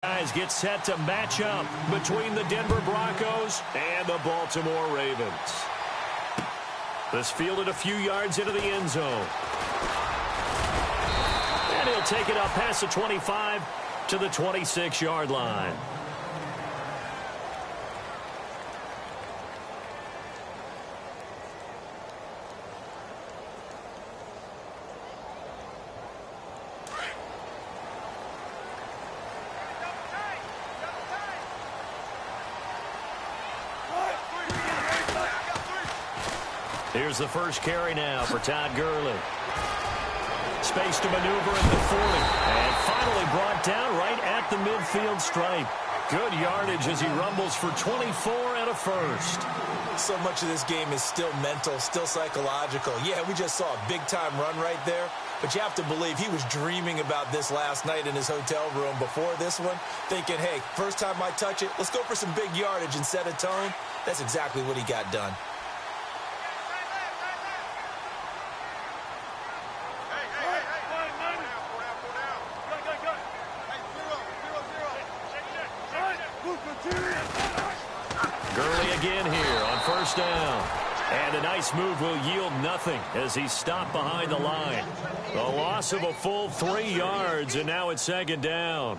Guys get set to match up between the Denver Broncos and the Baltimore Ravens. This fielded a few yards into the end zone. And he'll take it up past the 25 to the 26-yard line. Here's the first carry now for Todd Gurley. Space to maneuver at the 40. And finally brought down right at the midfield stripe. Good yardage as he rumbles for 24 and a first. So much of this game is still mental, still psychological. Yeah, we just saw a big-time run right there. But you have to believe he was dreaming about this last night in his hotel room before this one, thinking, hey, first time I touch it, let's go for some big yardage and set a tone. That's exactly what he got done. Gurley again here on first down. And a nice move will yield nothing as he's stopped behind the line. A loss of a full 3 yards, and now it's second down.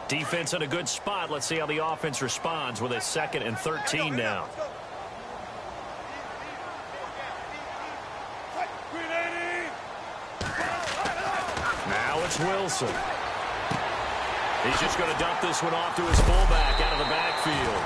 Defense in a good spot. Let's see how the offense responds with a 2nd and 13 now. Now it's Wilson. He's just going to dump this one off to his fullback out of the backfield.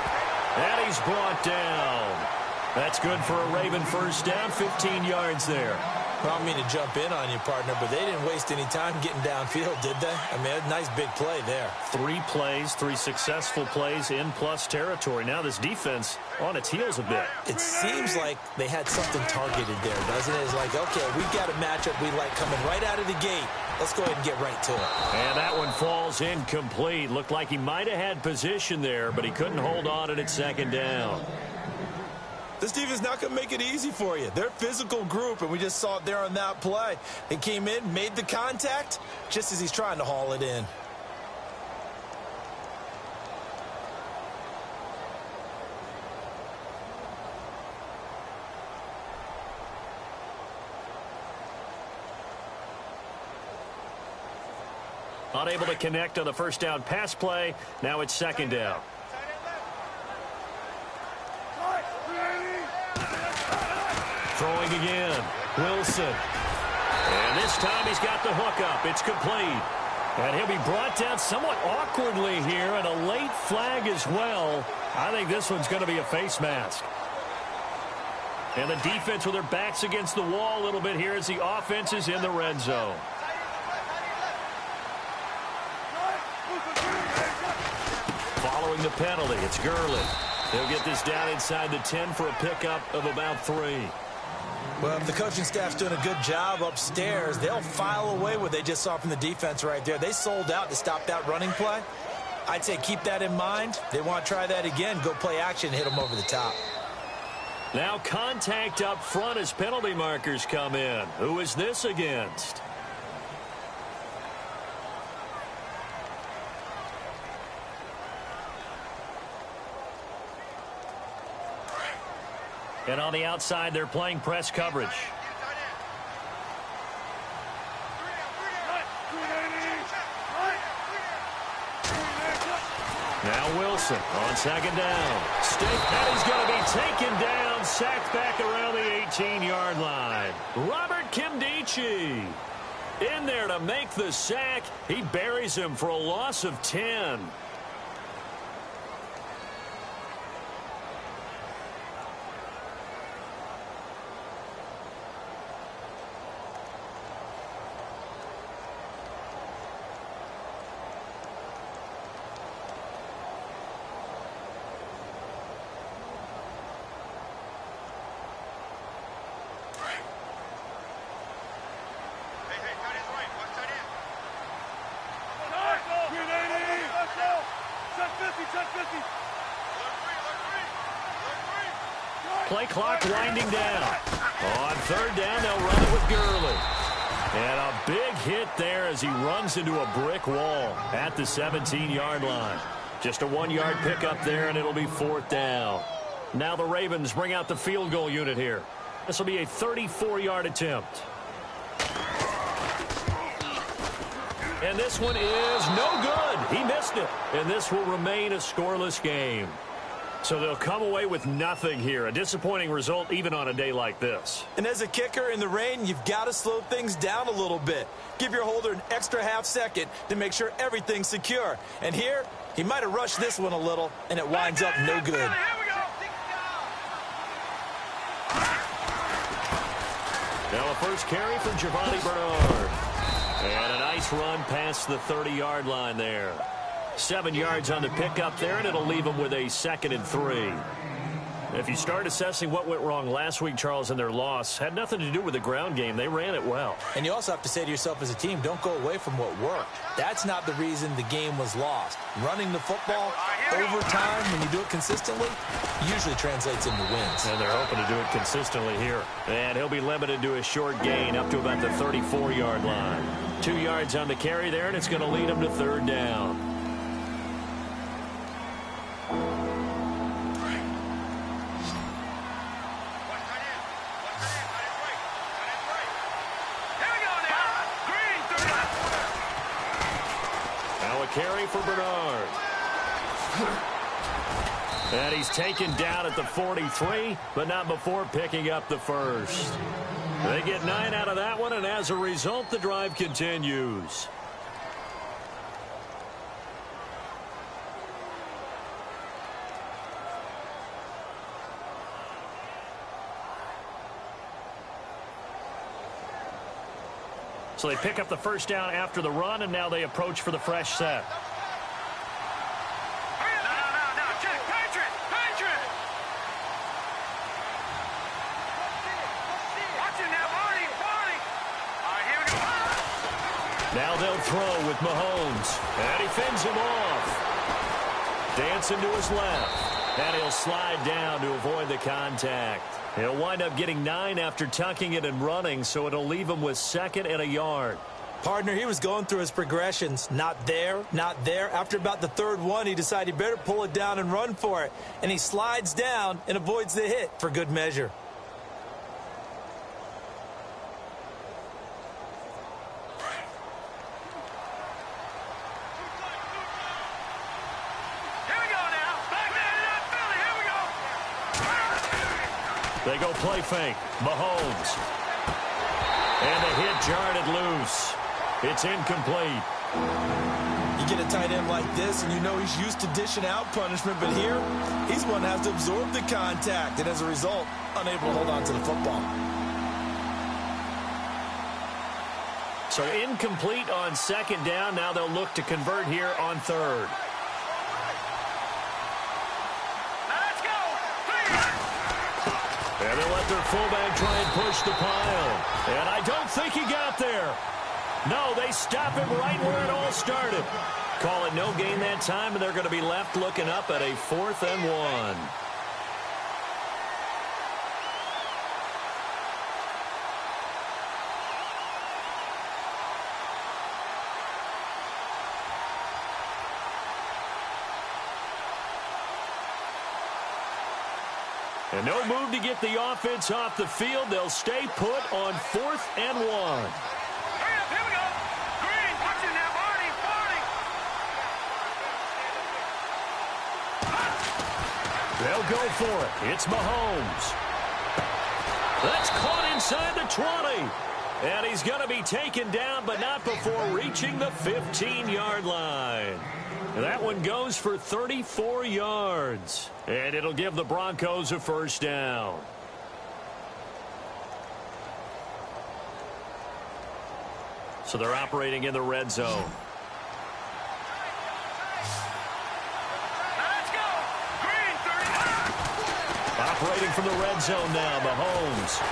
And he's brought down. That's good for a Raven first down, 15 yards there. Well, I don't mean to jump in on you, partner, but they didn't waste any time getting downfield, did they? I mean, a nice big play there. 3 plays, 3 successful plays in plus territory. Now this defense on its heels a bit. It seems like they had something targeted there, doesn't it? It's like, okay, we've got a matchup we like coming right out of the gate. Let's go ahead and get right to it. And that one falls incomplete. Looked like he might have had position there, but he couldn't hold on at second down. This defense not going to make it easy for you. They're a physical group, and we just saw it there on that play. They came in, made the contact, just as he's trying to haul it in. Unable to connect on the first down pass play. Now it's second down. Throwing again. Wilson. And this time he's got the hook up. It's complete. And he'll be brought down somewhat awkwardly here, and a late flag as well. I think this one's going to be a face mask. And the defense with their backs against the wall a little bit here as the offense is in the red zone. Following the penalty, it's Gurley. He'll get this down inside the 10 for a pickup of about 3. Well, if the coaching staff's doing a good job upstairs, they'll file away what they just saw from the defense right there. They sold out to stop that running play. I'd say keep that in mind. They want to try that again, go play action, hit them over the top. Now contact up front as penalty markers come in. Who is this against? And on the outside, they're playing press coverage. Now Wilson on second down. Stick, and he's going to be taken down, sacked back around the 18-yard line. Robert Kimdichie in there to make the sack. He buries him for a loss of 10. Play clock winding down. On third down, they'll run it with Gurley. A big hit there as he runs into a brick wall at the 17-yard line. Just a 1-yard pickup there, and it'll be 4th down. Now the Ravens bring out the field goal unit here. This will be a 34-yard attempt. And this one is no good. He missed it. And this will remain a scoreless game. So they'll come away with nothing here. A disappointing result even on a day like this. And as a kicker in the rain, you've got to slow things down a little bit. Give your holder an extra half second to make sure everything's secure. And here, he might have rushed this one a little, and it winds up no good. Now a first carry for Giovanni Bernard. And a nice run past the 30-yard line there. 7 yards on the pickup there, and it'll leave them with a 2nd and 3. If you start assessing what went wrong last week, Charles, in their loss, had nothing to do with the ground game. They ran it well. And you also have to say to yourself as a team, don't go away from what worked. That's not the reason the game was lost. Running the football over time, when you do it consistently, usually translates into wins. And they're hoping to do it consistently here. And he'll be limited to a short gain up to about the 34-yard line. 2 yards on the carry there, and it's going to lead him to 3rd down. Carry for Bernard. And he's taken down at the 43, but not before picking up the first. They get 9 out of that one, and as a result, the drive continues. So they pick up the first down after the run, and now they approach for the fresh set. Now they'll throw with Mahomes, and he fends him off. Dancing to his left, and he'll slide down to avoid the contact. He'll wind up getting 9 after tucking it and running, so it'll leave him with 2nd and a yard. Partner, he was going through his progressions. Not there, not there. After about the 3rd one, he decided he better pull it down and run for it. And he slides down and avoids the hit for good measure. They go play fake. Mahomes. And the hit jarred it loose. It's incomplete. You get a tight end like this, and you know he's used to dishing out punishment, but here, he's one that has to absorb the contact, and as a result, unable to hold on to the football. So incomplete on 2nd down. Now they'll look to convert here on 3rd. And they'll let their fullback try and push the pile. And I don't think he got there. No, they stop him right where it all started. Call it no gain that time, and they're going to be left looking up at a 4th and 1. And no move to get the offense off the field. They'll stay put on 4th and 1. Hurry up, here we go. Green, watch it now, Marty. They'll go for it. It's Mahomes. That's caught inside the 20. And he's going to be taken down, but not before reaching the 15-yard line. That one goes for 34 yards. And it'll give the Broncos a first down. So they're operating in the red zone. Let's go. Green, 30. Operating from the red zone now, Mahomes.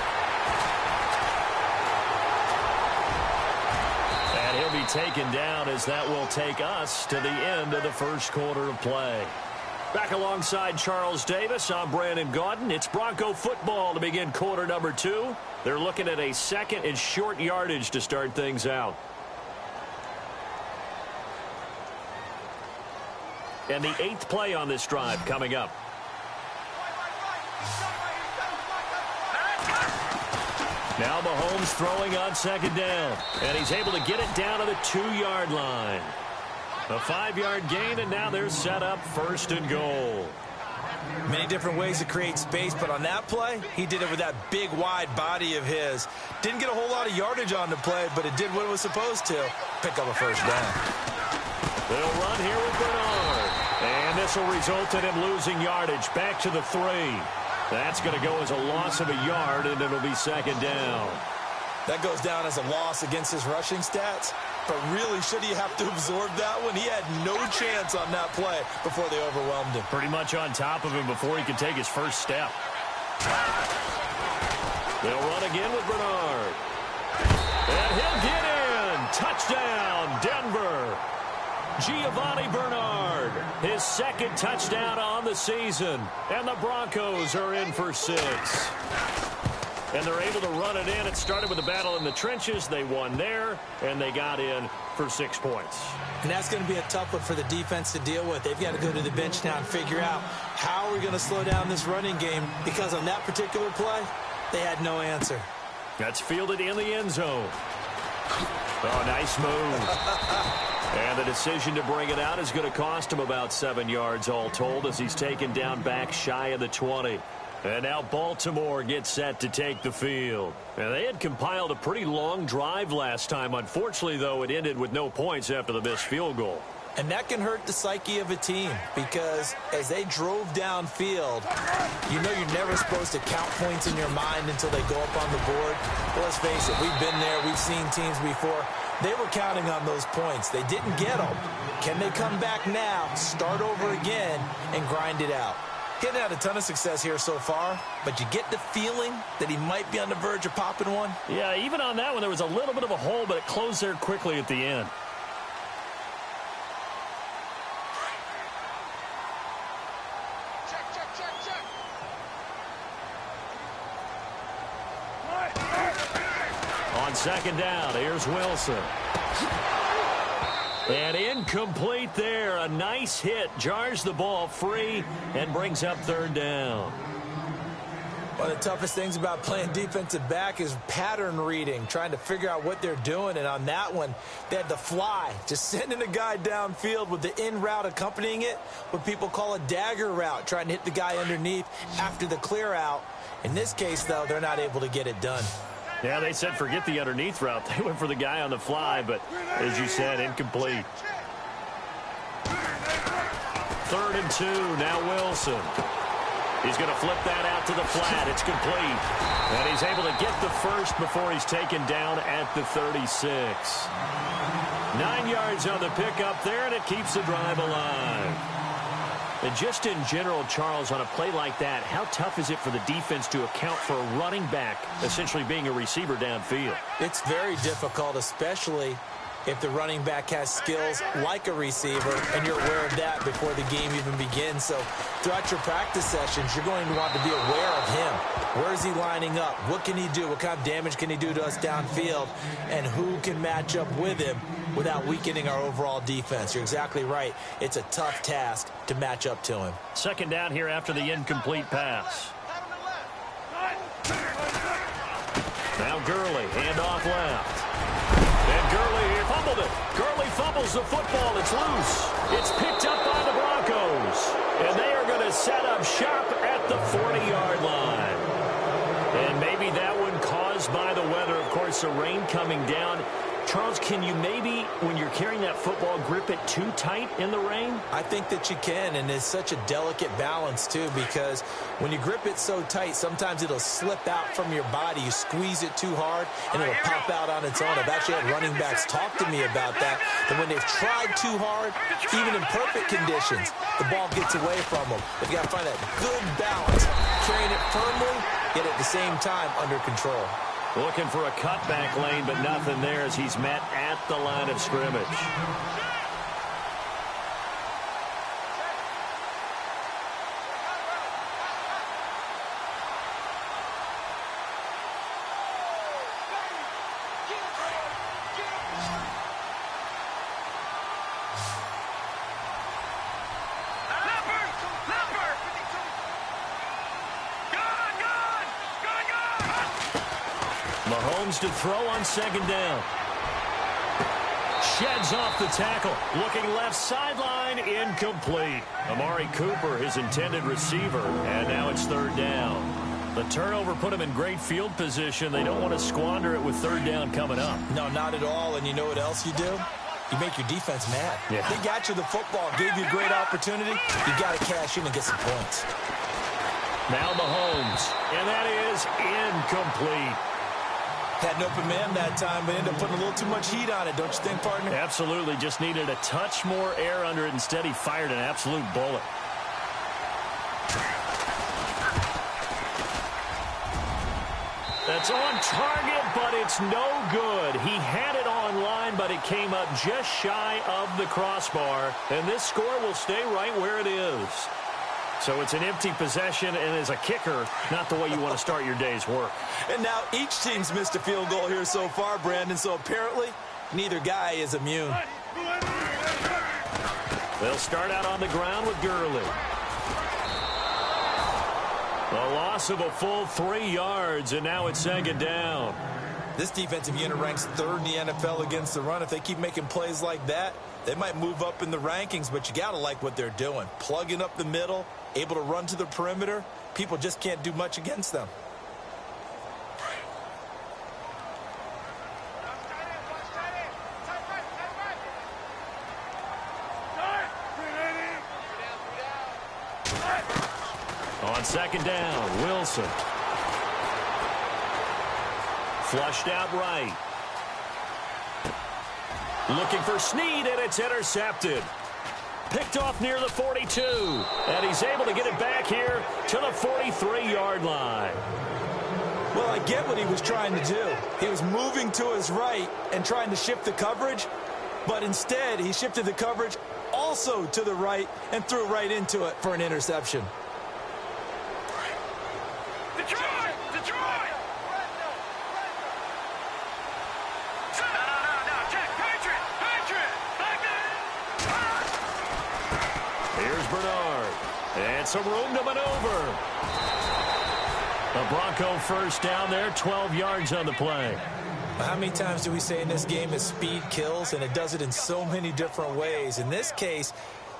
And he'll be taken down as that will take us to the end of the first quarter of play. Back alongside Charles Davis, I'm Brandon Gaudin. It's Bronco football to begin quarter number 2. They're looking at a second and short yardage to start things out. And the 8th play on this drive coming up. Now Mahomes throwing on second down. And he's able to get it down to the 2-yard line. A 5-yard gain, and now they're set up 1st and goal. Many different ways to create space, but on that play, he did it with that big, wide body of his. Didn't get a whole lot of yardage on the play, but it did what it was supposed to. Pick up a 1st down. They'll run here with Bernard. And this will result in him losing yardage. Back to the 3. That's going to go as a loss of a yard, and it'll be 2nd down. That goes down as a loss against his rushing stats. But really, should he have to absorb that one? He had no chance on that play before they overwhelmed him. Pretty much on top of him before he could take his first step. They'll run again with Bernard. And he'll get in. Touchdown, Denver. Giovanni Bernard, his 2nd touchdown on the season. And the Broncos are in for 6. And they're able to run it in. It started with a battle in the trenches. They won there, and they got in for 6 points. And that's going to be a tough one for the defense to deal with. They've got to go to the bench now and figure out how we're going to slow down this running game, because on that particular play, they had no answer. That's fielded in the end zone. Oh, nice move. And the decision to bring it out is going to cost him about 7 yards all told, as he's taken down back shy of the 20. And now Baltimore gets set to take the field. And they had compiled a pretty long drive last time. Unfortunately, though, it ended with no points after the missed field goal. And that can hurt the psyche of a team, because as they drove downfield, you know you're never supposed to count points in your mind until they go up on the board. Well, let's face it, we've been there. We've seen teams before. They were counting on those points. They didn't get them. Can they come back now, start over again, and grind it out? He hasn't had a ton of success here so far, but you get the feeling that he might be on the verge of popping one. Yeah, even on that one, there was a little bit of a hole, but it closed there quickly at the end. On 2nd down, here's Wilson. And incomplete there. A nice hit. Jars the ball free and brings up 3rd down. One of the toughest things about playing defensive back is pattern reading, trying to figure out what they're doing. And on that one, they had the fly, just sending a guy downfield with the in route accompanying it, what people call a dagger route, trying to hit the guy underneath after the clear out. In this case, though, they're not able to get it done. Yeah, they said forget the underneath route. They went for the guy on the fly, but as you said, incomplete. 3rd and 2, now Wilson. He's going to flip that out to the flat. It's complete. And he's able to get the first before he's taken down at the 36. 9 yards on the pickup there, and it keeps the drive alive. And just in general, Charles, on a play like that, how tough is it for the defense to account for a running back essentially being a receiver downfield? It's very difficult, especially if the running back has skills like a receiver, and you're aware of that before the game even begins. So throughout your practice sessions, you're going to want to be aware of him. Where is he lining up? What can he do? What kind of damage can he do to us downfield? And who can match up with him without weakening our overall defense? You're exactly right. It's a tough task to match up to him. 2nd down here after the incomplete pass. Now Gurley, handoff left. And Gurley here fumbled it. Gurley fumbles the football. It's loose. It's picked up by the Broncos. And they are going to set up shop at the 40-yard line. And maybe that one caused by the weather. Of course, the rain coming down. Charles, can you maybe, when you're carrying that football, grip it too tight in the rain? I think that you can, and it's such a delicate balance, too, because when you grip it so tight, sometimes it'll slip out from your body. You squeeze it too hard, and it'll pop out on its own. I've actually had running backs talk to me about that when they've tried too hard, even in perfect conditions, the ball gets away from them. They've got to find that good balance, carrying it firmly, yet at the same time under control. Looking for a cutback lane, but nothing there as he's met at the line of scrimmage. Mahomes to throw on second down. Sheds off the tackle. Looking left sideline, incomplete. Amari Cooper, his intended receiver, and now it's third down. The turnover put them in great field position. They don't want to squander it with third down coming up. No, not at all. And you know what else you do? You make your defense mad. Yeah. They got you the football, gave you a great opportunity. You got to cash in and get some points. Now Mahomes, and that is incomplete. Had an open man that time, but ended up putting a little too much heat on it, don't you think, partner? Absolutely. Just needed a touch more air under it. Instead, he fired an absolute bullet. That's on target, but it's no good. He had it on line, but it came up just shy of the crossbar. And this score will stay right where it is. So it's an empty possession, and as a kicker, not the way you want to start your day's work. And now each team's missed a field goal here so far, Brandon, so apparently neither guy is immune. They'll start out on the ground with Gurley. A loss of a full 3 yards, and now it's second down. This defensive unit ranks third in the NFL against the run. If they keep making plays like that, they might move up in the rankings, but you got to like what they're doing. Plugging up the middle, able to run to the perimeter. People just can't do much against them. On second down, Wilson. Flushed out right. Looking for Snead, and it's intercepted. Picked off near the 42. And he's able to get it back here to the 43-yard line. Well, I get what he was trying to do. He was moving to his right and trying to shift the coverage, but instead he shifted the coverage also to the right and threw right into it for an interception. Detroit! Detroit! No, check. Patriot! Back there! Here's Bernard. And some room to maneuver. A Bronco first down there, 12 yards on the play. How many times do we say in this game is speed kills, and it does it in so many different ways. In this case,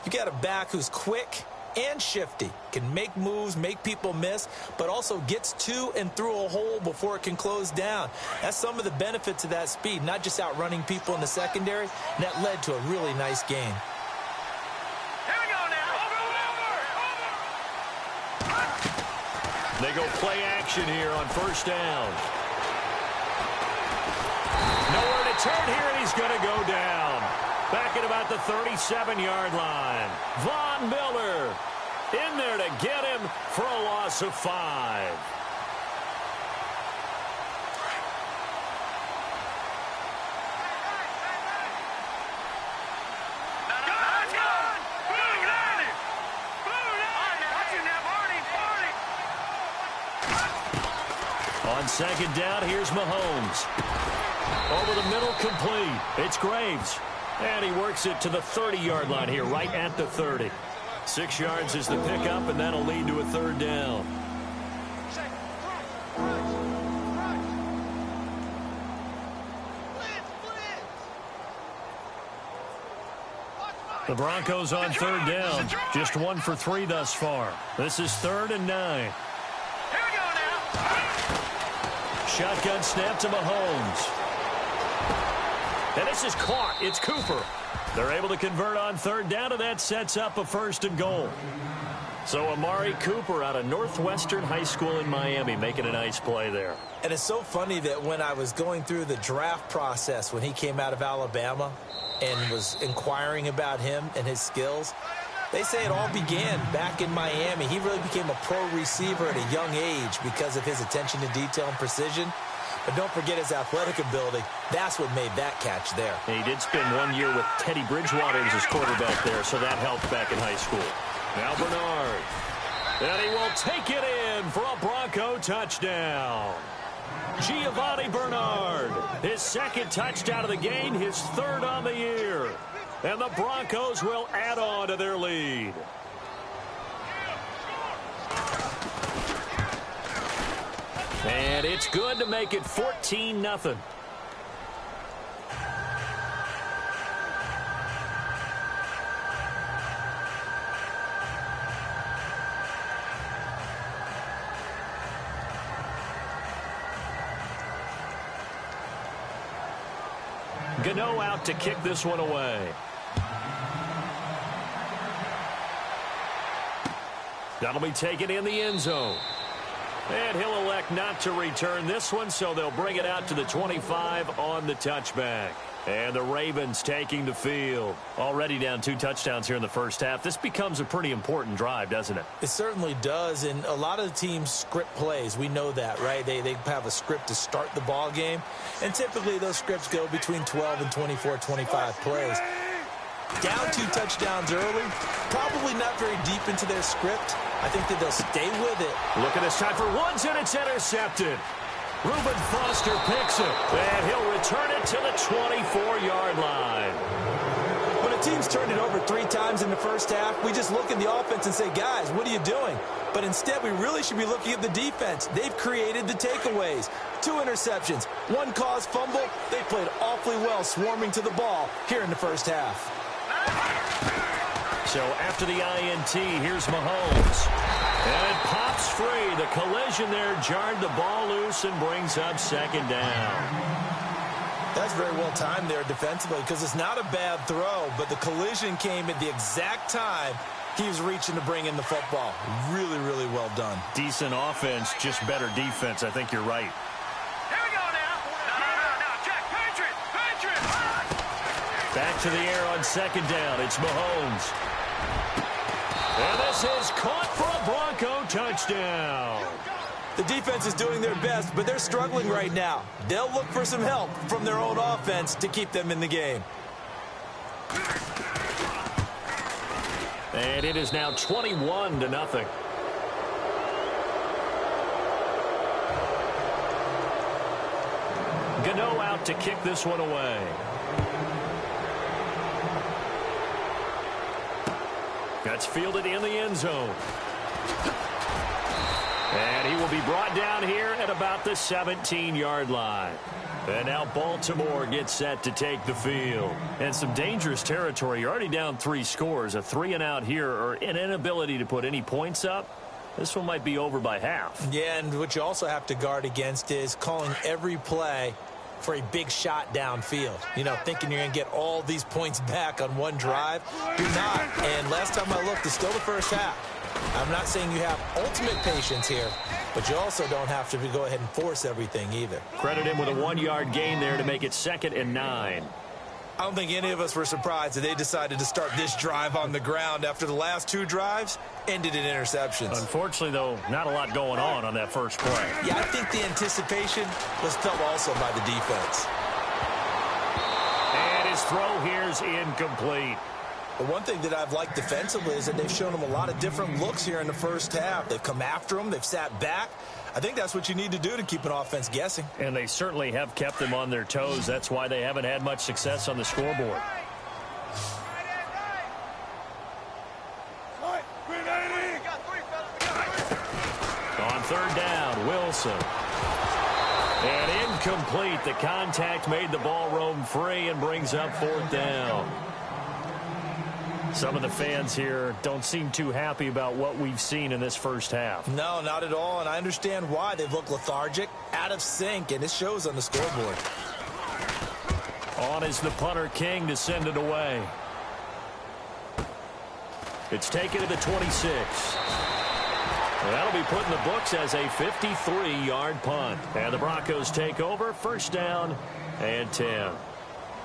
you got a back who's quick and shifty, can make moves, make people miss, but also gets to and through a hole before it can close down. That's some of the benefits of that speed, not just outrunning people in the secondary, and that led to a really nice game. Here we go now. Over. They go play action here on first down. Nowhere to turn here, and he's going to go down. Back at about the 37-yard line. Von Miller in there to get him for a loss of 5. On second down, here's Mahomes. Over the middle, complete. It's Graves. And he works it to the 30-yard line here, right at the 30. 6 yards is the pickup, and that'll lead to a third down. The Broncos on third down. Just 1 for 3 thus far. This is 3rd and 9. Here we go now. Shotgun snap to Mahomes. And this is caught. It's Cooper. They're able to convert on third down, and that sets up a 1st and goal. So Amari Cooper out of Northwestern High School in Miami making a nice play there. And it's so funny that when I was going through the draft process when he came out of Alabama and was inquiring about him and his skills, they say it all began back in Miami. He really became a pro receiver at a young age because of his attention to detail and precision. But don't forget his athletic ability. That's what made that catch there. And he did spend 1 year with Teddy Bridgewater as his quarterback there, so that helped back in high school. Now Bernard. And he will take it in for a Bronco touchdown. Giovanni Bernard, his 2nd touchdown of the game, his 3rd on the year. And the Broncos will add on to their lead. And it's good to make it 14-0. Gano out to kick this one away. That'll be taken in the end zone. And he'll elect not to return this one, so they'll bring it out to the 25 on the touchback. And the Ravens taking the field. Already down 2 touchdowns here in the first half. This becomes a pretty important drive, doesn't it? It certainly does, and a lot of the teams script plays. We know that, right? They have a script to start the ball game, and typically those scripts go between 12 and 24, 25 plays. Down 2 touchdowns early, probably not very deep into their script. I think that they'll stay with it. Look at this time for Woods, and it's intercepted. Reuben Foster picks it, and he'll return it to the 24-yard line. When a team's turned it over 3 times in the first half, we just look at the offense and say, guys, what are you doing? But instead, we really should be looking at the defense. They've created the takeaways. 2 interceptions, 1 caused fumble. They played awfully well swarming to the ball here in the first half. So after the INT, here's Mahomes. And it pops free. The collision there jarred the ball loose and brings up 2nd down. That's very well timed there defensively because it's not a bad throw, but the collision came at the exact time he was reaching to bring in the football. Really, really well done. Decent offense, just better defense. I think you're right. Here we go now. No, Jack, Patriot. Back to the air on 2nd down. It's Mahomes. And this is caught for a Bronco touchdown. The defense is doing their best, but they're struggling right now. They'll look for some help from their own offense to keep them in the game. And it is now 21-0. Gano out to kick this one away. That's fielded in the end zone. And he will be brought down here at about the 17-yard line. And now Baltimore gets set to take the field. And some dangerous territory. You're already down 3 scores. A 3-and-out here, or an inability to put any points up. This one might be over by half. Yeah, and what you also have to guard against is calling every play for a big shot downfield. You know, thinking you're going to get all these points back on one drive. You're not. And last time I looked, it's still the first half. I'm not saying you have ultimate patience here, but you also don't have to go ahead and force everything either. Credit him with a 1-yard gain there to make it 2nd and 9. I don't think any of us were surprised that they decided to start this drive on the ground after the last 2 drives ended in interceptions. Unfortunately, though, not a lot going on that first play. Yeah, I think the anticipation was felt also by the defense. And his throw here is incomplete. The one thing that I've liked defensively is that they've shown him a lot of different looks here in the first half. They've come after him. They've sat back. I think that's what you need to do to keep an offense guessing. And they certainly have kept them on their toes. That's why they haven't had much success on the scoreboard. On 3rd down, Wilson. And incomplete. The contact made the ball roam free and brings up 4th down. Some of the fans here don't seem too happy about what we've seen in this first half. No, not at all, and I understand why. They've looked lethargic, out of sync, and it shows on the scoreboard. On is the punter King to send it away. It's taken to the 26. That'll be put in the books as a 53-yard punt. And the Broncos take over, 1st down and 10.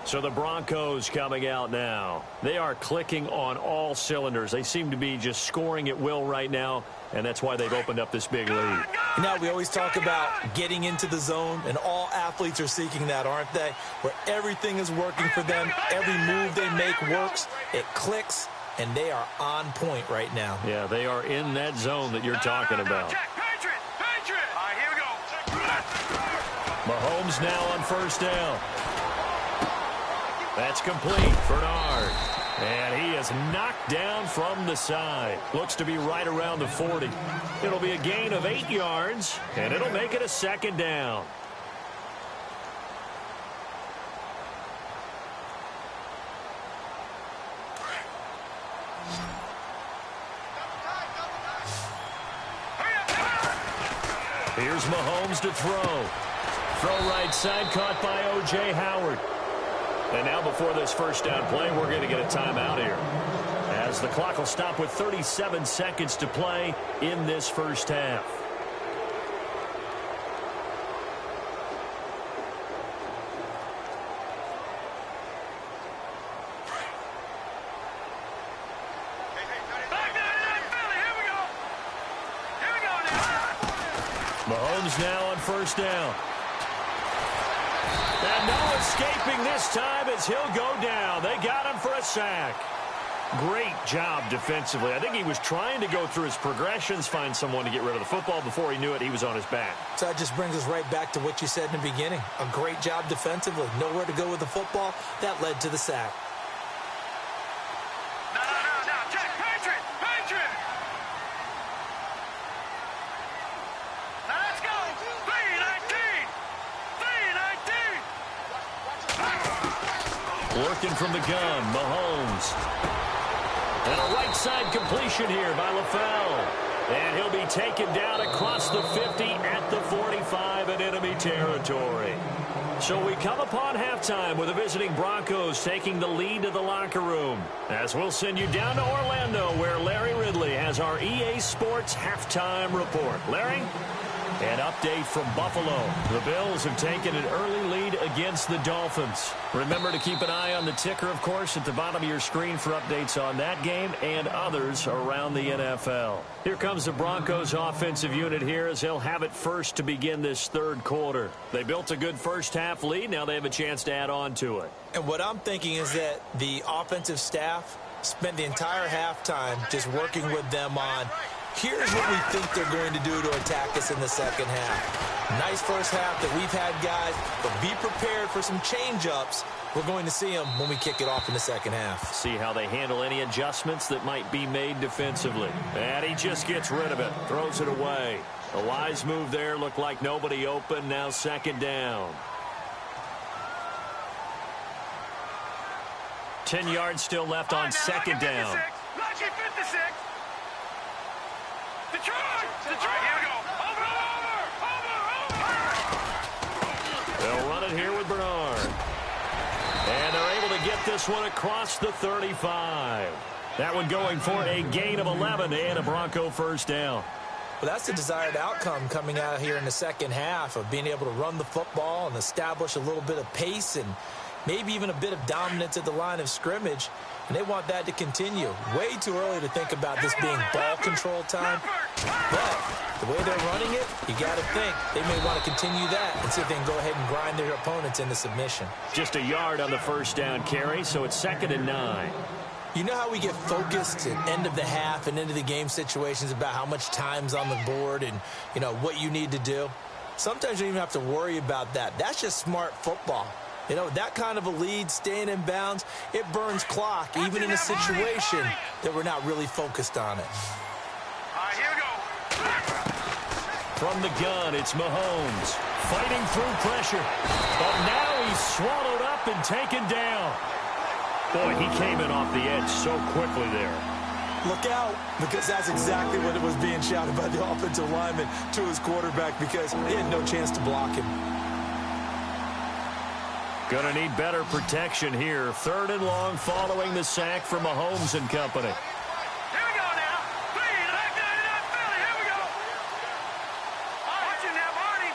So the Broncos coming out now. They are clicking on all cylinders. They seem to be just scoring at will right now, and that's why they've opened up this big lead. Now, we always talk about getting into the zone, and all athletes are seeking that, aren't they? Where everything is working for them. Every move they make works. It clicks, and they are on point right now. Yeah, they are in that zone that you're talking about. Patriot. All right, here we go. Mahomes now on 1st down. That's complete. Bernard. And he is knocked down from the side. Looks to be right around the 40. It'll be a gain of 8 yards, and it'll make it a second down. Here's Mahomes to throw. Throw right side, caught by O.J. Howard. And now before this first down play, we're going to get a timeout here, as the clock will stop with 37 seconds to play in this first half. Mahomes now on first down. And no escaping this time as he'll go down. They got him for a sack. Great job defensively. I think he was trying to go through his progressions, find someone to get rid of the football. Before he knew it, he was on his back. So that just brings us right back to what you said in the beginning. A great job defensively. Nowhere to go with the football. That led to the sack. Working from the gun, Mahomes. And a right side completion here by LaFell. And he'll be taken down across the 50 at the 45 in enemy territory. So we come upon halftime with the visiting Broncos taking the lead to the locker room. As we'll send you down to Orlando, where Larry Ridley has our EA Sports halftime report. Larry? An update from Buffalo. The Bills have taken an early lead against the Dolphins. Remember to keep an eye on the ticker, of course, at the bottom of your screen for updates on that game and others around the NFL. Here comes the Broncos offensive unit here as they'll have it first to begin this third quarter. They built a good first half lead. Now they have a chance to add on to it. And what I'm thinking is that the offensive staff spent the entire halftime just working with them on, here's what we think they're going to do to attack us in the second half. Nice first half that we've had, guys, but be prepared for some change-ups. We're going to see them when we kick it off in the second half. See how they handle any adjustments that might be made defensively. And he just gets rid of it, throws it away. A wise move there, looked like nobody open, now second down. 10 yards still left on second down. Lucky 56. Detroit! Here we go. Over. They'll run it here with Bernard. And they're able to get this one across the 35. That one going for a gain of 11 and a Bronco first down. Well, that's the desired outcome coming out here in the second half, of being able to run the football and establish a little bit of pace and maybe even a bit of dominance at the line of scrimmage. And they want that to continue. Way too early to think about this being ball control time. But the way they're running it, you got to think they may want to continue that and see if they can go ahead and grind their opponents into submission. Just a yard on the first down carry, so it's 2nd and 9. You know how we get focused at end of the half and into the game situations about how much time's on the board and, you know, what you need to do? Sometimes you don't even have to worry about that. That's just smart football. You know, that kind of a lead, staying in bounds, it burns clock, even in a situation that we're not really focused on it. Here we go. From the gun, it's Mahomes fighting through pressure. But now he's swallowed up and taken down. Boy, he came in off the edge so quickly there. Look out, because that's exactly what it was being shouted by the offensive lineman to his quarterback, because he had no chance to block him. Gonna need better protection here. 3rd and long following the sack from Mahomes and company. Here we go now. Clean. Back 99 Philly. Here we go. Watching now, Marty.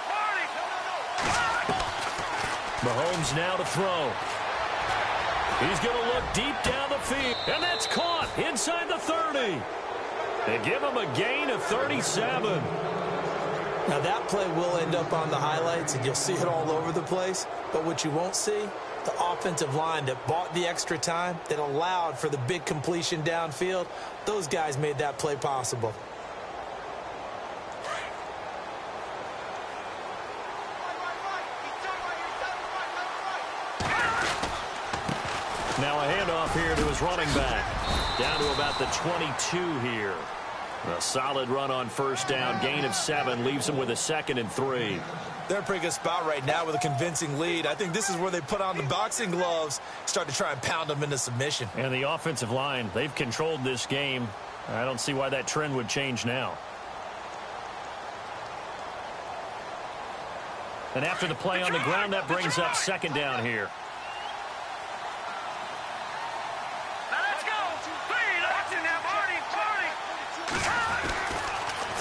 Mahomes now to throw. He's going to look deep down the field. And that's caught inside the 30. They give him a gain of 37. Now, that play will end up on the highlights, and you'll see it all over the place. But what you won't see, the offensive line that bought the extra time, that allowed for the big completion downfield, those guys made that play possible. Now a handoff here to his running back. Down to about the 22 here. A solid run on first down. Gain of 7 leaves him with a 2nd and 3. They're in a pretty good spot right now with a convincing lead. I think this is where they put on the boxing gloves, start to try and pound them into submission. And the offensive line, they've controlled this game. I don't see why that trend would change now. And after the play on the ground, that brings up 2nd down here.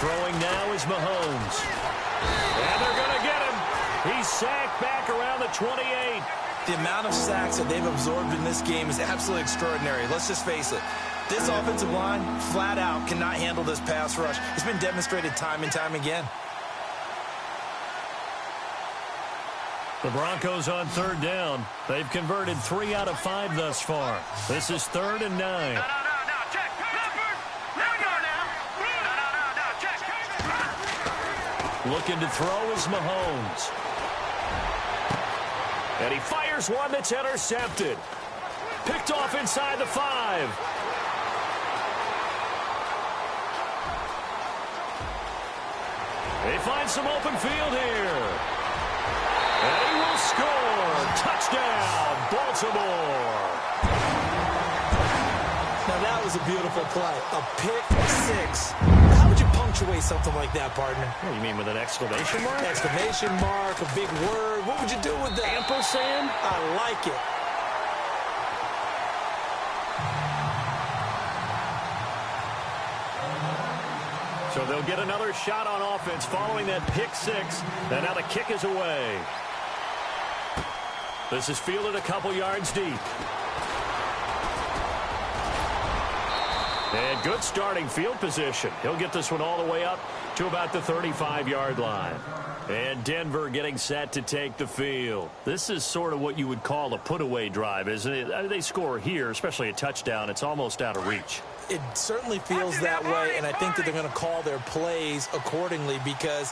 Throwing now is Mahomes. And they're going to get him. He's sacked back around the 28. The amount of sacks that they've absorbed in this game is absolutely extraordinary. Let's just face it. This offensive line, flat out, cannot handle this pass rush. It's been demonstrated time and time again. The Broncos on 3rd down. They've converted 3 out of 5 thus far. This is 3rd and 9. Looking to throw is Mahomes. And he fires one that's intercepted. Picked off inside the 5. They find some open field here. And he will score. Touchdown, Baltimore. Now that was a beautiful play. A pick 6. How would you punctuate something like that, partner? What do you mean, with an exclamation mark? Exclamation mark, a big word. What would you do with that? Ampersand? I like it. So they'll get another shot on offense following that pick 6. And now the kick is away. This is fielded a couple yards deep. And good starting field position. He'll get this one all the way up to about the 35-yard line. And Denver getting set to take the field. This is sort of what you would call a put-away drive, isn't it? They score here, especially a touchdown. It's almost out of reach. It certainly feels that way, and I think that they're going to call their plays accordingly, because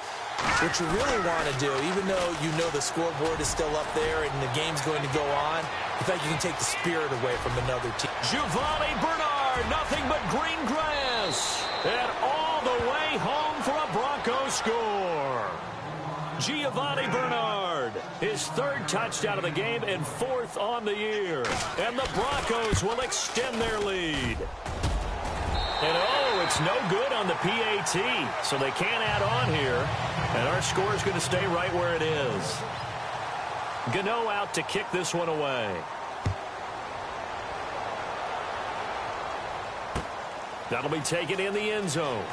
what you really want to do, even though you know the scoreboard is still up there and the game's going to go on, in fact, you can take the spirit away from another team. Giovanni Bernard, nothing but green grass. And all the way home for a Broncos score. Giovanni Bernard, his 3rd touchdown of the game and 4th on the year. And the Broncos will extend their lead. And oh, it's no good on the PAT, so they can't add on here. And our score is going to stay right where it is. Gano out to kick this one away. That'll be taken in the end zone.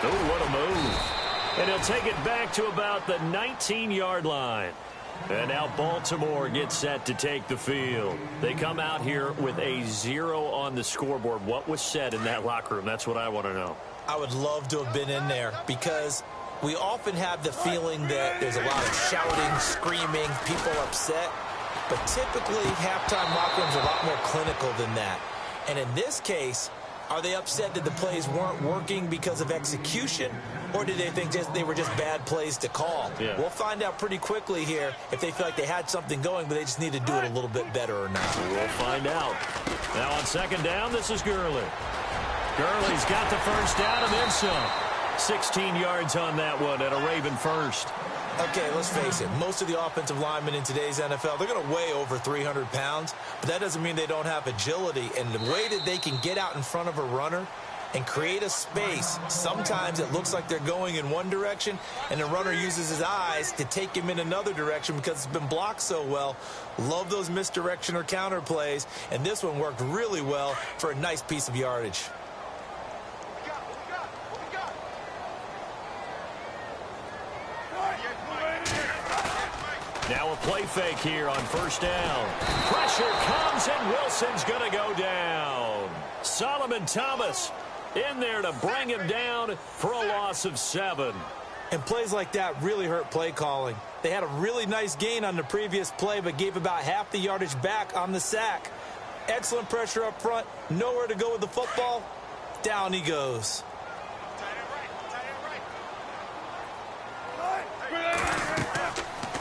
Oh, what a move. And he'll take it back to about the 19-yard line. And now Baltimore gets set to take the field. They come out here with a 0 on the scoreboard. What was said in that locker room? That's what I want to know. I would love to have been in there, because we often have the feeling that there's a lot of shouting, screaming, people upset. But typically, halftime locker rooms are a lot more clinical than that. And in this case, are they upset that the plays weren't working because of execution, or did they think they were just bad plays to call? Yeah. We'll find out pretty quickly here if they feel like they had something going, but they just need to do it a little bit better or not. We'll find out. Now on 2nd down, this is Gurley. Gurley's got the 1st down and then some. 16 yards on that one and a Raven first. Okay, let's face it. Most of the offensive linemen in today's NFL, they're going to weigh over 300 pounds, but that doesn't mean they don't have agility. And the way that they can get out in front of a runner and create a space, sometimes it looks like they're going in one direction, and the runner uses his eyes to take him in another direction because it's been blocked so well. Love those misdirection or counter plays, and this one worked really well for a nice piece of yardage. Now a play fake here on 1st down. Pressure comes, and Wilson's going to go down. Solomon Thomas in there to bring him down for a loss of 7. And plays like that really hurt play calling. They had a really nice gain on the previous play, but gave about half the yardage back on the sack. Excellent pressure up front. Nowhere to go with the football. Down he goes.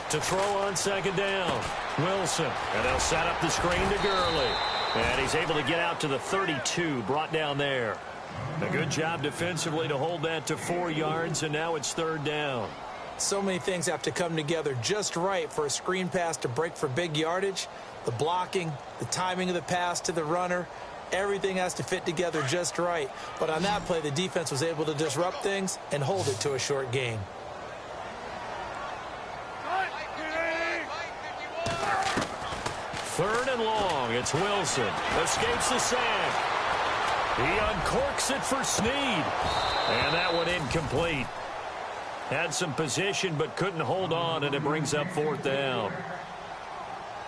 To throw on 2nd down. Wilson, and they'll set up the screen to Gurley. And he's able to get out to the 32, brought down there. A good job defensively to hold that to 4 yards, and now it's 3rd down. So many things have to come together just right for a screen pass to break for big yardage. The blocking, the timing of the pass to the runner, everything has to fit together just right. But on that play, the defense was able to disrupt things and hold it to a short gain. Third and long. It's Wilson. Escapes the sack. He uncorks it for Snead. And that one incomplete. Had some position but couldn't hold on, and it brings up 4th down.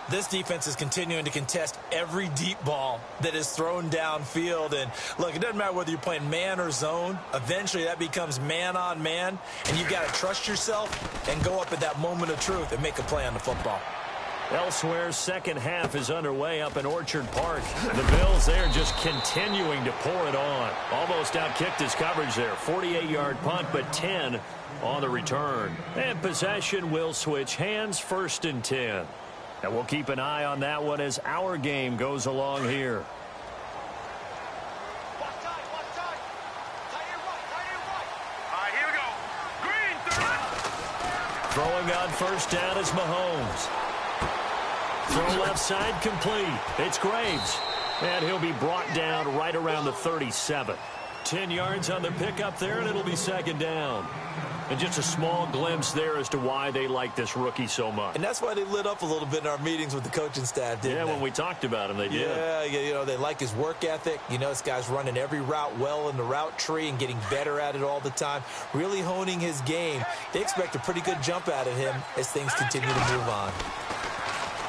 This defense is continuing to contest every deep ball that is thrown downfield. And, look, it doesn't matter whether you're playing man or zone. Eventually, that becomes man on man. And you've got to trust yourself and go up at that moment of truth and make a play on the football. Elsewhere, second half is underway up in Orchard Park. The Bills there just continuing to pour it on. Almost outkicked his coverage there. 48-yard punt, but 10 on the return. And possession will switch hands, 1st and 10. And we'll keep an eye on that one as our game goes along here. Here we go. Green, 30. Throwing on 1st down is Mahomes. Throw left side complete. It's Graves. And he'll be brought down right around the 37. 10 yards on the pickup there, and it'll be 2nd down. And just a small glimpse there as to why they like this rookie so much. And that's why they lit up a little bit in our meetings with the coaching staff, didn't they? Yeah, when we talked about him, they did. Yeah, you know, they like his work ethic. You know, this guy's running every route well in the route tree and getting better at it all the time, really honing his game. They expect a pretty good jump out of him as things continue to move on.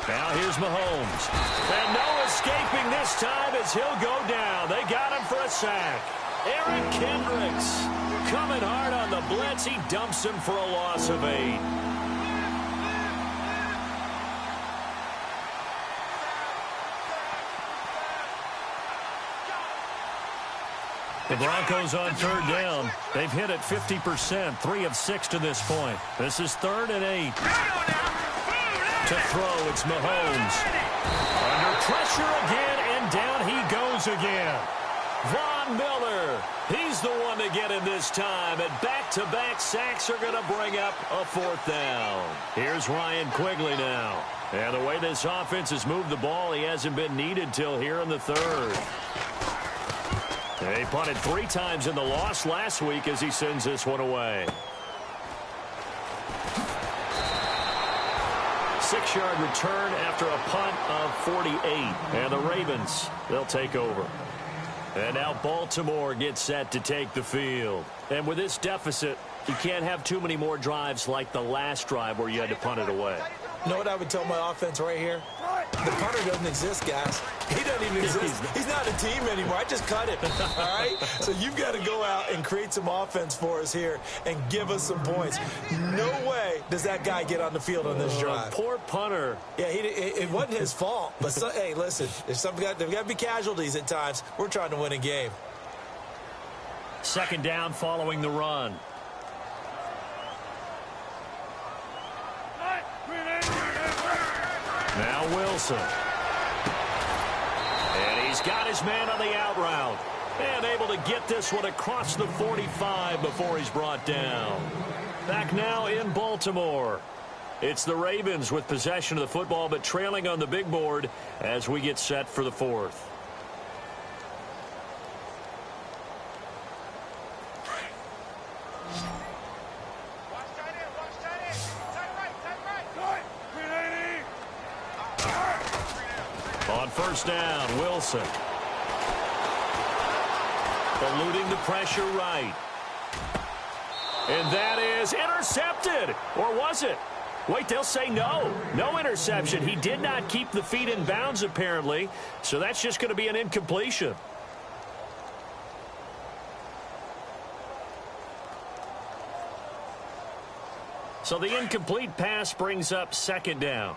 Now here's Mahomes. And no escaping this time as he'll go down. They got him for a sack. Eric Kendricks coming hard on the blitz. He dumps him for a loss of 8. The Broncos on 3rd down. They've hit it 50%, 3 of 6 to this point. This is 3rd and 8. To throw, it's Mahomes. Under pressure again, and down he goes again. Von Miller, he's the one to get him this time, and back-to-back sacks are going to bring up a 4th down. Here's Ryan Quigley now. And the way this offense has moved the ball, he hasn't been needed till here in the 3rd. They punted 3 times in the loss last week as he sends this one away. 6-yard return after a punt of 48. And the Ravens, they'll take over. And now Baltimore gets set to take the field. And with this deficit, you can't have too many more drives like the last drive where you had to punt it away. You know what I would tell my offense right here? The punter doesn't exist, guys. He doesn't even exist. He's not a team anymore. I just cut him. All right? So you've got to go out and create some offense for us here and give us some points. No way does that guy get on the field on this drive. Poor punter. Yeah, it wasn't his fault. But, hey, listen, there's got to be casualties at times. We're trying to win a game. 2nd down following the run. Now Wilson. And he's got his man on the out route. And able to get this one across the 45 before he's brought down. Back now in Baltimore. It's the Ravens with possession of the football, but trailing on the big board as we get set for the 4th. On 1st down, Wilson. Eluding the pressure right. And that is intercepted. Or was it? Wait, they'll say no. No interception. He did not keep the feet in bounds, apparently. So that's just going to be an incompletion. So the incomplete pass brings up 2nd down.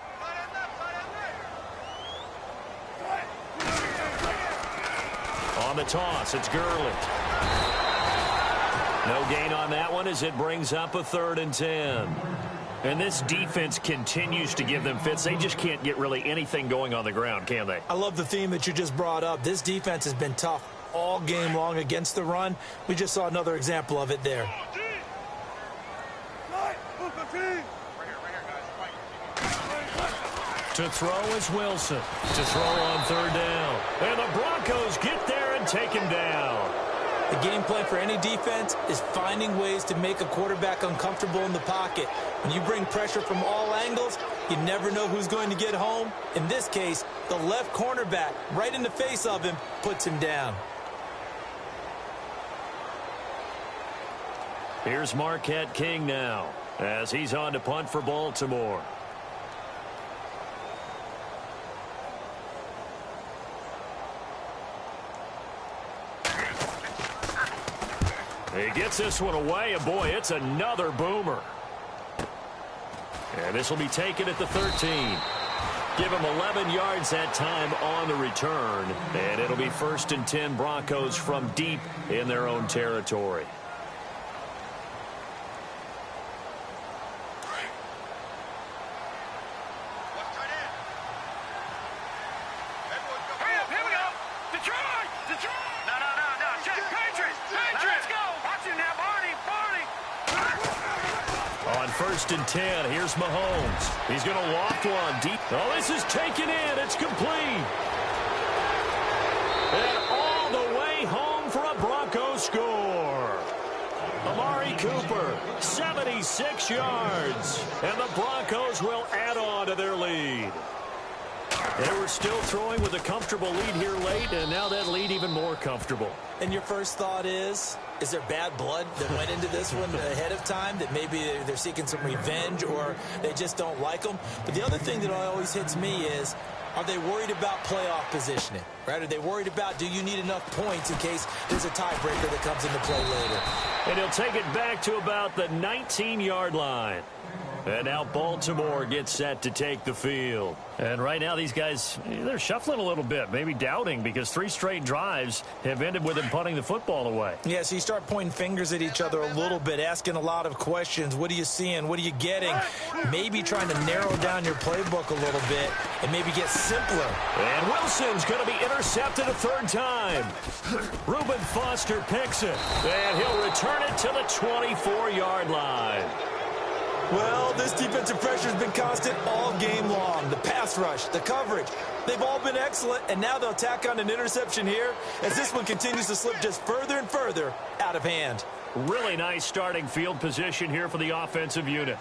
On the toss, it's Gurley. No gain on that one as it brings up a 3rd and 10. And this defense continues to give them fits. They just can't get really anything going on the ground, can they? I love the theme that you just brought up. This defense has been tough all game long against the run. We just saw another example of it there. To throw is Wilson. To throw on third down. And the Broncos get there and take him down. The game plan for any defense is finding ways to make a quarterback uncomfortable in the pocket. When you bring pressure from all angles, you never know who's going to get home. In this case, the left cornerback, right in the face of him, puts him down. Here's Marquette King now as he's on to punt for Baltimore. He gets this one away, and boy, it's another boomer. And this will be taken at the 13. Give him 11 yards that time on the return, and it'll be 1st and 10 Broncos from deep in their own territory. On 1st and 10, here's Mahomes. He's going to loft one deep. Oh, this is taken in. It's complete. And all the way home for a Broncos score. Amari Cooper, 76 yards. And the Broncos will add on to their lead. They were still throwing with a comfortable lead here late, and now that lead even more comfortable. And your first thought is there bad blood that went into this one ahead of time, that maybe they're seeking some revenge or they just don't like them? But the other thing that always hits me is, are they worried about playoff positioning? Right? Are they worried about, do you need enough points in case there's a tiebreaker that comes into play later? And he'll take it back to about the 19-yard line. And now Baltimore gets set to take the field. And right now these guys, they're shuffling a little bit, maybe doubting, because 3 straight drives have ended with them punting the football away. Yeah, so you start pointing fingers at each other a little bit, asking a lot of questions. What are you seeing? What are you getting? Maybe trying to narrow down your playbook a little bit and maybe get simpler. And Wilson's going to be intercepted a 3rd time. Reuben Foster picks it, and he'll return it to the 24-yard line. Well, this defensive pressure has been constant all game long. The pass rush, the coverage, they've all been excellent, and now they'll tack on an interception here as this one continues to slip just further and further out of hand. Really nice starting field position here for the offensive unit.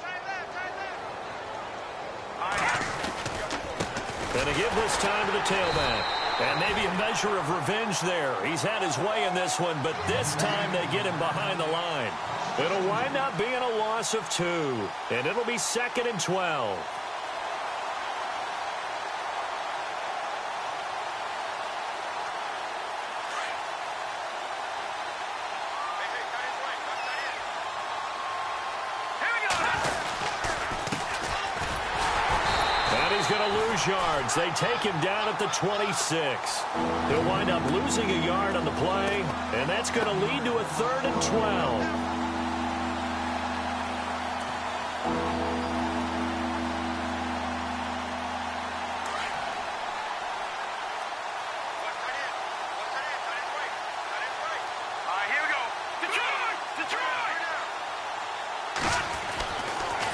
And to give this time to the tailback. And maybe a measure of revenge there. He's had his way in this one, but this time they get him behind the line. It'll wind up being a loss of 2, and it'll be 2nd and 12. Yards. They take him down at the 26. He'll wind up losing a yard on the play, and that's going to lead to a 3rd and 12.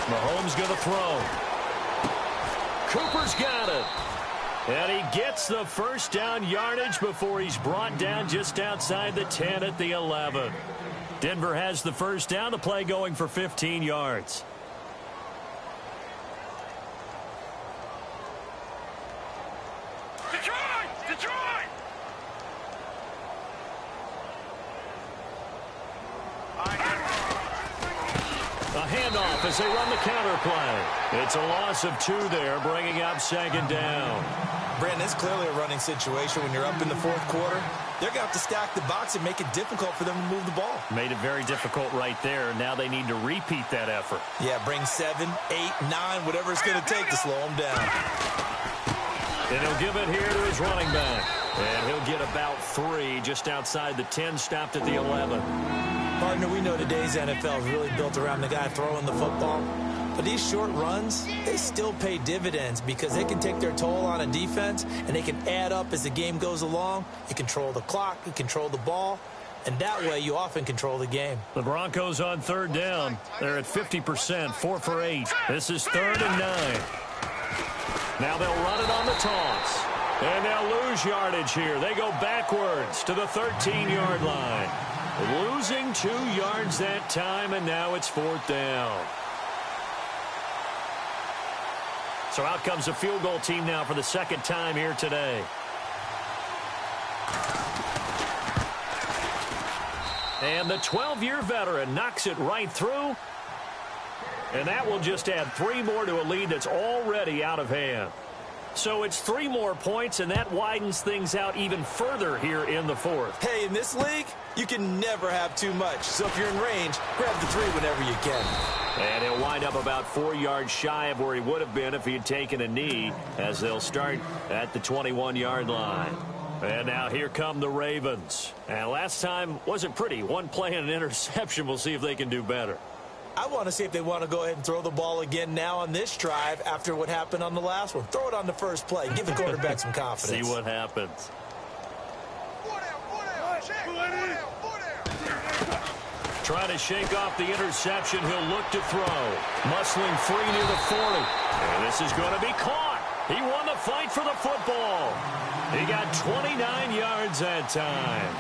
Mahomes going to throw. Cooper's got it. And he gets the 1st down yardage before he's brought down just outside the 10 at the 11. Denver has the 1st down, the play going for 15 yards. Detroit! A handoff as they run the counter play. It's a loss of 2 there, bringing up 2nd down. Brandon, it's clearly a running situation when you're up in the 4th quarter. They're going to have to stack the box and make it difficult for them to move the ball. Made it very difficult right there. Now they need to repeat that effort. Yeah, bring 7, 8, 9, whatever it's going to take to slow them down. And he'll give it here to his running back. And he'll get about 3 just outside the 10, stopped at the 11. Partner, we know today's NFL is really built around the guy throwing the football. But these short runs, they still pay dividends because they can take their toll on a defense, and they can add up as the game goes along. You control the clock, you control the ball, and that way you often control the game. The Broncos on third down. They're at 50%, 4 for 8. This is 3rd and 9. Now they'll run it on the toss. And they'll lose yardage here. They go backwards to the 13-yard line. Losing 2 yards that time, and now it's 4th down. So out comes a field goal team now for the 2nd time here today. And the 12-year veteran knocks it right through. And that will just add 3 more to a lead that's already out of hand. So it's 3 more points, and that widens things out even further here in the 4th. Hey, in this league, you can never have too much. So if you're in range, grab the 3 whenever you can. And he'll wind up about 4 yards shy of where he would have been if he had taken a knee, as they'll start at the 21-yard line. And now here come the Ravens. And last time wasn't pretty. 1 play and an interception. We'll see if they can do better. I want to see if they want to go ahead and throw the ball again now on this drive after what happened on the last one. Throw it on the first play. Give the quarterback some confidence. See what happens. Trying to shake off the interception. He'll look to throw. Muscling free near the 40. And this is going to be caught. He won the fight for the football. He got 29 yards that time.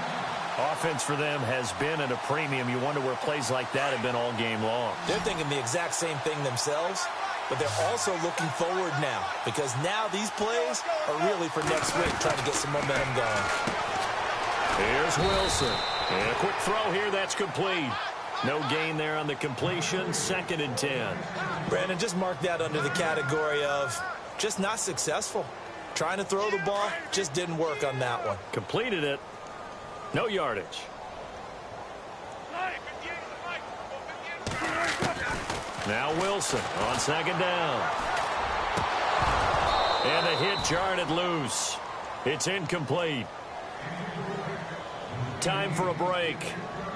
Offense for them has been at a premium. You wonder where plays like that have been all game long. They're thinking the exact same thing themselves, but they're also looking forward now because now these plays are really for next week, trying to get some momentum going. Here's Wilson. And a quick throw here. That's complete. No gain there on the completion. 2nd and 10. Brandon, just mark that under the category of just not successful. Trying to throw the ball just didn't work on that one. Completed it. No yardage. Now Wilson on 2nd down. And the hit jarred it loose. It's incomplete. Time for a break.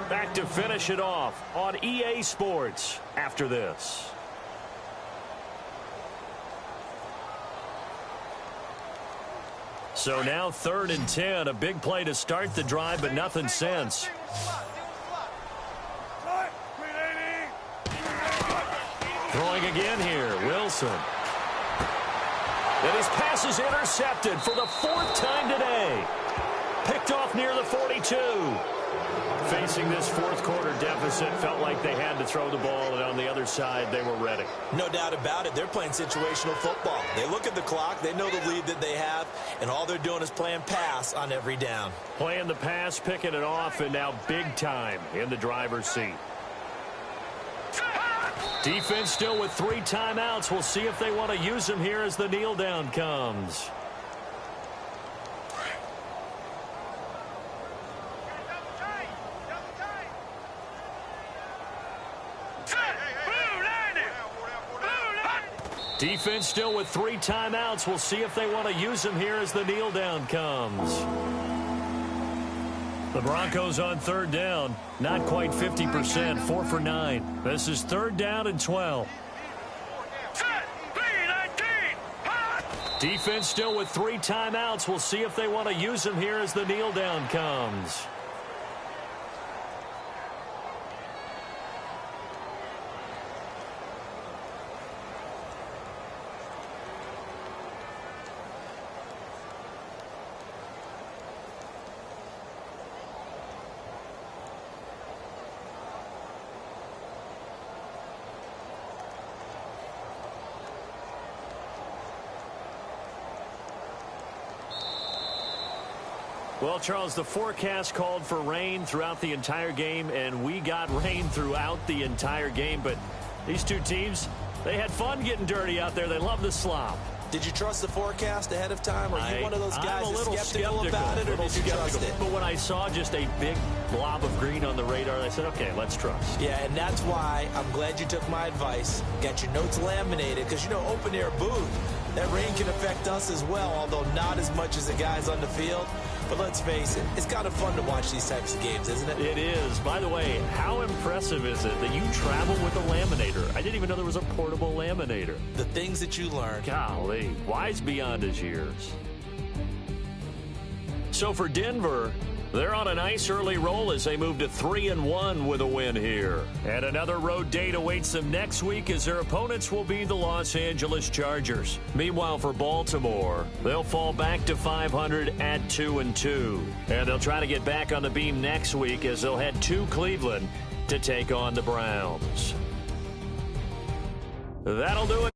Back to finish it off on EA Sports after this. So now 3rd and 10. A big play to start the drive, but nothing since. Throwing again here, Wilson. And his pass is intercepted for the 4th time today. Picked off near the 42. Facing this 4th quarter deficit, felt like they had to throw the ball, and on the other side, they were ready. No doubt about it. They're playing situational football. They look at the clock. They know the lead that they have, and all they're doing is playing pass on every down. Playing the pass, picking it off, and now big time in the driver's seat. Defense still with 3 timeouts. We'll see if they want to use them here as the kneel down comes. Defense still with 3 timeouts. We'll see if they want to use them here as the kneel down comes. The Broncos on 3rd down. Not quite 50%. 4 for 9. This is 3rd down and 12. Defense still with 3 timeouts. We'll see if they want to use them here as the kneel down comes. Well, Charles, the forecast called for rain throughout the entire game, and we got rain throughout the entire game. But these two teams, they had fun getting dirty out there. They love the slop. Did you trust the forecast ahead of time? Or are you one of those guys that's skeptical about it, or did you trust it? But when I saw just a big blob of green on the radar, I said, okay, let's trust. Yeah, and that's why I'm glad you took my advice. Got your notes laminated, because, you know, open-air booth, that rain can affect us as well, although not as much as the guys on the field. But let's face it, it's kind of fun to watch these types of games, isn't it? It is. By the way, how impressive is it that you travel with a laminator? I didn't even know there was a portable laminator. The things that you learn. Golly, wise beyond his years. So for Denver, they're on a nice early roll as they move to 3-1 with a win here. And another road date awaits them next week as their opponents will be the Los Angeles Chargers. Meanwhile, for Baltimore, they'll fall back to 500 at 2-2. And they'll try to get back on the beam next week as they'll head to Cleveland to take on the Browns. That'll do it.